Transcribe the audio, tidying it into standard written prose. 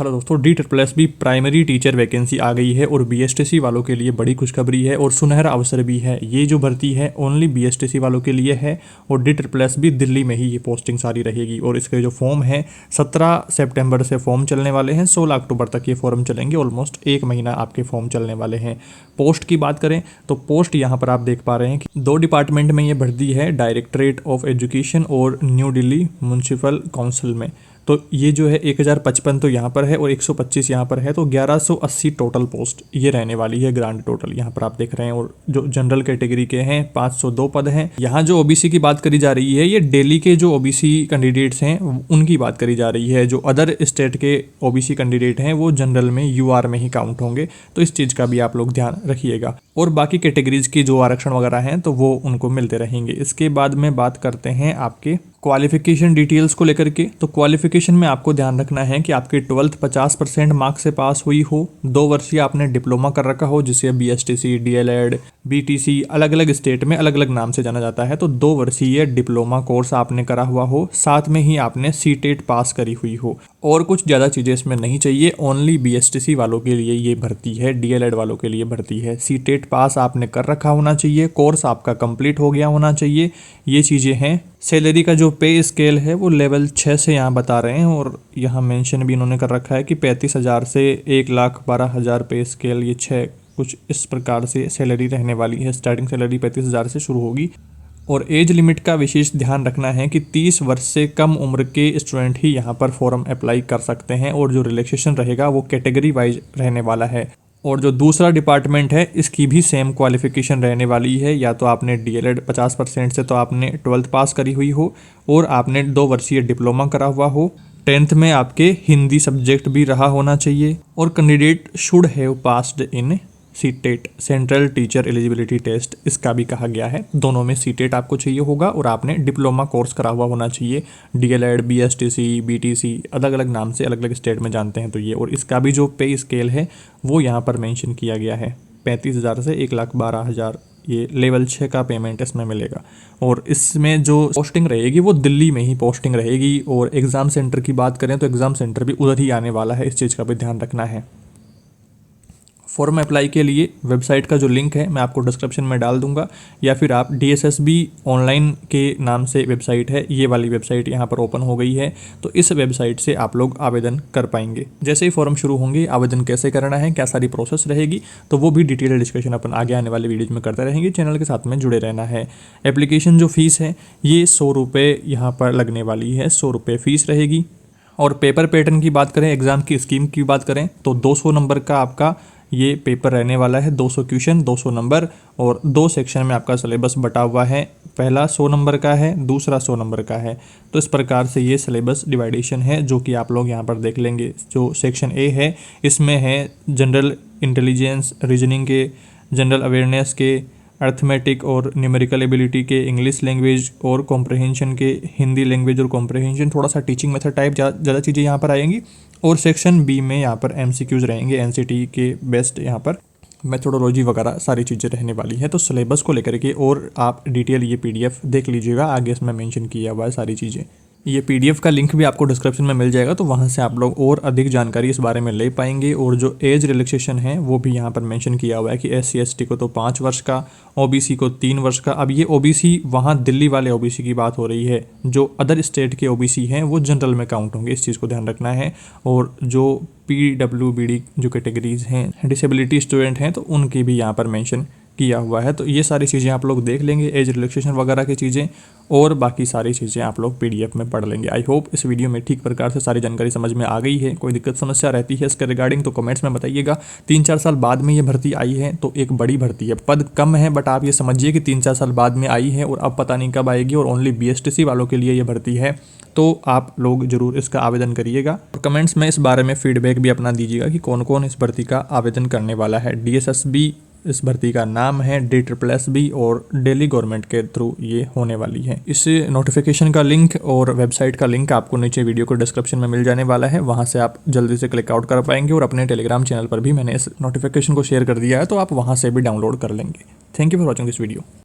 Hello दोस्तों, DSSB primary teacher vacancy आ गई है और BSTC वालों के लिए बड़ी खुशखबरी है और सुनहरा अवसर भी है। ये जो भर्ती है ओनली BSTC वालों के लिए है और DSSB दिल्ली में ही ये पोस्टिंग सारी रहेगी। और इसके जो फॉर्म है 17 सितंबर से फॉर्म चलने वाले हैं, 16 अक्टूबर तक ये फॉर्म चलेंगे। ऑलमोस्ट एक महीना आपके फॉर्म चलने वाले हैं। पोस्ट की बात करें तो पोस्ट यहाँ पर आप देख पा रहे हैं कि 2 डिपार्टमेंट में ये भर्ती है, डायरेक्टरेट ऑफ एजुकेशन और न्यू दिल्ली म्यूनसिपल काउंसिल में। तो ये जो है 1055 तो यहाँ पर है और 125 यहाँ पर है, तो 1180 टोटल पोस्ट ये रहने वाली है ग्रांड टोटल यहाँ पर आप देख रहे हैं। और जो जनरल कैटेगरी के हैं 502 पद हैं। यहाँ जो ओबीसी की बात करी जा रही है, ये दिल्ली के जो ओबीसी कैंडिडेट्स हैं उनकी बात करी जा रही है। जो अदर स्टेट के ओबीसी कैंडिडेट हैं वो जनरल में यूआर में ही काउंट होंगे, तो इस चीज़ का भी आप लोग ध्यान रखिएगा। और बाकी कैटेगरीज की जो आरक्षण वगैरह हैं तो वो उनको मिलते रहेंगे। इसके बाद में बात करते हैं आपके क्वालिफिकेशन डिटेल्स को लेकर के। तो क्वालिफिकेशन में आपको ध्यान रखना है कि आपकी 12th 50% मार्क्स से पास हुई हो, 2 वर्षीय आपने डिप्लोमा कर रखा हो, जिसे BSTC, DLED, BTC अलग अलग स्टेट में अलग अलग नाम से जाना जाता है। तो 2 वर्षीय डिप्लोमा कोर्स आपने करा हुआ हो, साथ में ही आपने CTET पास करी हुई हो। और कुछ ज़्यादा चीज़ें इसमें नहीं चाहिए। ओनली BSTC वालों के लिए ये भर्ती है, DLED वालों के लिए भर्ती है। CTET पास आपने कर रखा होना चाहिए, कोर्स आपका कंप्लीट हो गया होना चाहिए, ये चीज़ें हैं। सैलरी का जो पे स्केल है वो लेवल 6 से यहाँ बता रहे हैं और यहाँ मेंशन भी इन्होंने कर रखा है कि 35,000 से 1,12,000 पे स्केल, ये 6 कुछ इस प्रकार से सैलरी रहने वाली है। स्टार्टिंग सैलरी 35,000 से शुरू होगी। और एज लिमिट का विशेष ध्यान रखना है कि 30 वर्ष से कम उम्र के स्टूडेंट ही यहाँ पर फॉर्म अप्लाई कर सकते हैं और जो रिलैक्सेशन रहेगा वो कैटेगरी वाइज रहने वाला है। और जो दूसरा डिपार्टमेंट है इसकी भी सेम क्वालिफिकेशन रहने वाली है। या तो आपने DLED 50% से तो आपने 12th पास करी हुई हो और आपने 2 वर्षीय डिप्लोमा करा हुआ हो, 10th में आपके हिंदी सब्जेक्ट भी रहा होना चाहिए और candidate should have passed in CTET central teacher eligibility test, इसका भी कहा गया है। दोनों में CTET आपको चाहिए होगा और आपने डिप्लोमा कोर्स करा हुआ होना चाहिए। DLED, BSTC, BTC अलग अलग नाम से अलग अलग स्टेट में जानते हैं तो ये। और इसका भी जो पे स्केल है वो यहाँ पर मेंशन किया गया है, 35,000 से 1,12,000 ये लेवल 6 का पेमेंट इसमें मिलेगा। और इसमें जो पोस्टिंग रहेगी वो दिल्ली में ही पोस्टिंग रहेगी। और एग्ज़ाम सेंटर की बात करें तो एग्ज़ाम सेंटर भी उधर ही आने वाला है, इस चीज़ का भी ध्यान रखना है। फॉर्म अप्लाई के लिए वेबसाइट का जो लिंक है मैं आपको डिस्क्रिप्शन में डाल दूंगा, या फिर आप DSSB ऑनलाइन के नाम से वेबसाइट है, ये वाली वेबसाइट यहाँ पर ओपन हो गई है, तो इस वेबसाइट से आप लोग आवेदन कर पाएंगे। जैसे ही फॉर्म शुरू होंगे, आवेदन कैसे करना है, क्या सारी प्रोसेस रहेगी, तो वो भी डिटेल डिस्कशन अपन आगे आने वाले वीडियोज में करते रहेंगे। चैनल के साथ में जुड़े रहना है। एप्लीकेशन जो फीस है ये 100 रुपये यहाँ पर लगने वाली है, 100 रुपये फीस रहेगी। और पेपर पैटर्न की बात करें, एग्ज़ाम की स्कीम की बात करें तो 200 नंबर का आपका ये पेपर रहने वाला है। 200 क्वेश्चन, 200 नंबर और 2 सेक्शन में आपका सिलेबस बटा हुआ है। पहला 100 नंबर का है, दूसरा 100 नंबर का है। तो इस प्रकार से ये सिलेबस डिवाइडेशन है जो कि आप लोग यहाँ पर देख लेंगे। जो सेक्शन A है इसमें है जनरल इंटेलिजेंस, रीजनिंग के, जनरल अवेयरनेस के, अर्थमेटिक और न्यूमेरिकल एबिलिटी के, इंग्लिश लैंग्वेज और कॉम्प्रहेंशन के, हिंदी लैंग्वेज और कॉम्प्रहेंशन, थोड़ा सा टीचिंग मेथड टाइप ज़्यादा चीज़ें यहाँ पर आएंगी। और सेक्शन B में यहाँ पर MCQs रहेंगे, NCT के बेस्ट यहाँ पर मेथोडोलॉजी वगैरह सारी चीज़ें रहने वाली है। तो सिलेबस को लेकर के और आप डिटेल ये PDF देख लीजिएगा, आगे इसमें मेंशन किया हुआ है सारी चीज़ें। ये PDF का लिंक भी आपको डिस्क्रिप्शन में मिल जाएगा, तो वहाँ से आप लोग और अधिक जानकारी इस बारे में ले पाएंगे। और जो एज रिलैक्सेशन है वो भी यहाँ पर मेंशन किया हुआ है कि SC ST को तो 5 वर्ष का, OBC को 3 वर्ष का। अब ये OBC वहाँ दिल्ली वाले OBC की बात हो रही है, जो अदर स्टेट के OBC हैं वो जनरल में काउंट होंगे, इस चीज़ को ध्यान रखना है। और जो PWBD जो कैटेगरीज हैं, डिसेबिलिटी स्टूडेंट हैं, तो उनकी भी यहाँ पर मेंशन किया हुआ है। तो ये सारी चीज़ें आप लोग देख लेंगे, एज रिलैक्सेशन वगैरह की चीज़ें, और बाकी सारी चीज़ें आप लोग PDF में पढ़ लेंगे। आई होप इस वीडियो में ठीक प्रकार से सारी जानकारी समझ में आ गई है। कोई दिक्कत समस्या रहती है इसके रिगार्डिंग तो कमेंट्स में बताइएगा। 3-4 साल बाद में ये भर्ती आई है तो एक बड़ी भर्ती है, पद कम है, बट आप ये समझिए कि 3-4 साल बाद में आई है और अब पता नहीं कब आएगी। और ओनली BSTC वालों के लिए ये भर्ती है, तो आप लोग जरूर इसका आवेदन करिएगा। और कमेंट्स में इस बारे में फीडबैक भी अपना दीजिएगा कि कौन कौन इस भर्ती का आवेदन करने वाला है। DSSB इस भर्ती का नाम है, DSSB और दिल्ली गवर्नमेंट के थ्रू ये होने वाली है। इस नोटिफिकेशन का लिंक और वेबसाइट का लिंक आपको नीचे वीडियो को डिस्क्रिप्शन में मिल जाने वाला है, वहाँ से आप जल्दी से क्लिक आउट कर पाएंगे। और अपने टेलीग्राम चैनल पर भी मैंने इस नोटिफिकेशन को शेयर कर दिया है, तो आप वहाँ से भी डाउनलोड कर लेंगे। Thank you for watching this video.